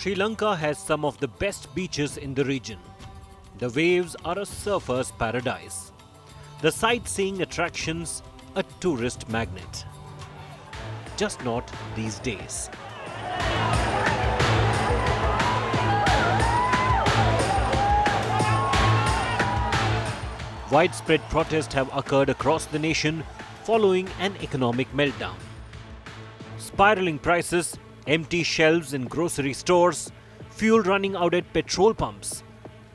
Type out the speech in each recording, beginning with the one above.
Sri Lanka has some of the best beaches in the region. The waves are a surfer's paradise. The sightseeing attractions, a tourist magnet. Just not these days. Widespread protests have occurred across the nation following an economic meltdown. Spiraling prices, empty shelves in grocery stores, fuel running out at petrol pumps,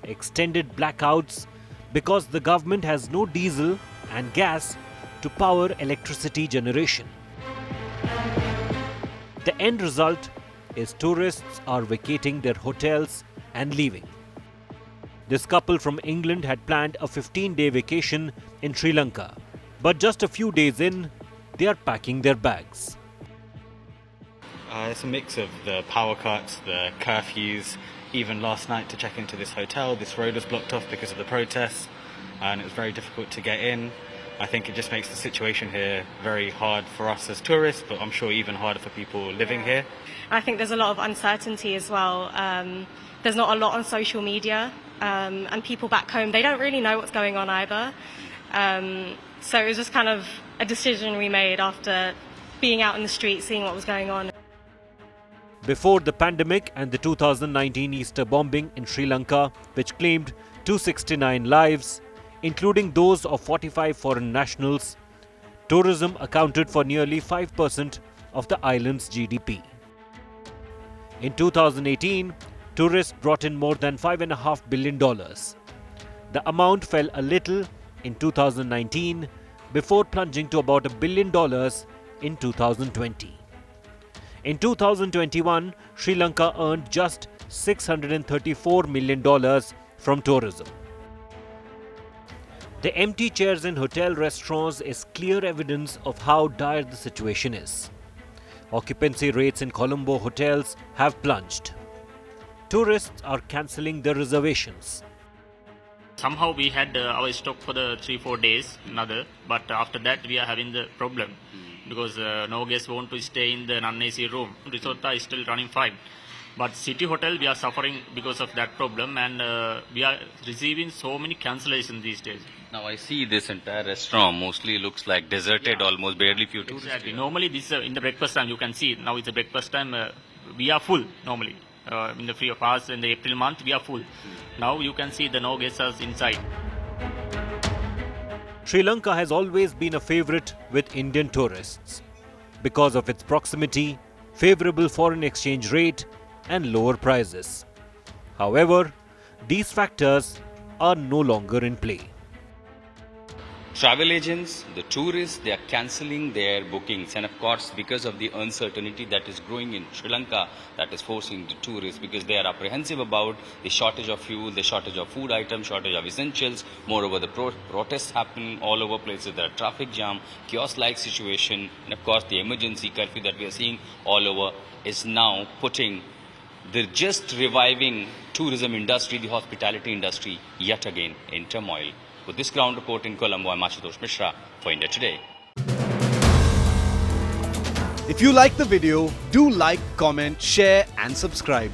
extended blackouts because the government has no diesel and gas to power electricity generation. The end result is tourists are vacating their hotels and leaving. This couple from England had planned a 15-day vacation in Sri Lanka, but just a few days in, they are packing their bags. It's a mix of the power cuts, the curfews. Even last night to check into this hotel, this road was blocked off because of the protests, and it was very difficult to get in. I think it just makes the situation here very hard for us as tourists, but I'm sure even harder for people living here. I think there's a lot of uncertainty as well. There's not a lot on social media, and people back home, they don't really know what's going on either. So it was just kind of a decision we made after being out in the street, seeing what was going on. Before the pandemic and the 2019 Easter bombing in Sri Lanka, which claimed 269 lives, including those of 45 foreign nationals, tourism accounted for nearly 5% of the island's GDP. In 2018, tourists brought in more than $5.5 billion. The amount fell a little in 2019 before plunging to about $1 billion in 2020. In 2021, Sri Lanka earned just $634 million from tourism. The empty chairs in hotel restaurants is clear evidence of how dire the situation is. Occupancy rates in Colombo hotels have plunged. Tourists are cancelling their reservations. Somehow we had our stock for the 3-4 days, but after that we are having the problem because no guests want to stay in the non-AC room. Resort is still running fine. But city hotel we are suffering because of that problem, and we are receiving so many cancellations these days. Now I see this entire restaurant mostly looks like deserted, almost barely few tourists. Exactly. Normally this in the breakfast time you can see. Now it's the breakfast time. We are full normally. In the free of hours in the April month we are full. Now you can see the no guests are inside. Sri Lanka has always been a favourite with Indian tourists because of its proximity, favourable foreign exchange rate and lower prices. However, these factors are no longer in play. Travel agents, the tourists, they are cancelling their bookings, and of course because of the uncertainty that is growing in Sri Lanka, that is forcing the tourists because they are apprehensive about the shortage of fuel, the shortage of food items, shortage of essentials. Moreover, the protests happening all over places, there are traffic jam, chaos-like situation, and of course the emergency curfew that we are seeing all over is now putting the just reviving tourism industry, the hospitality industry, yet again in turmoil. With this ground report in Colombo, I'm Ashutosh Mishra for India Today. If you like the video, do like, comment, share and subscribe.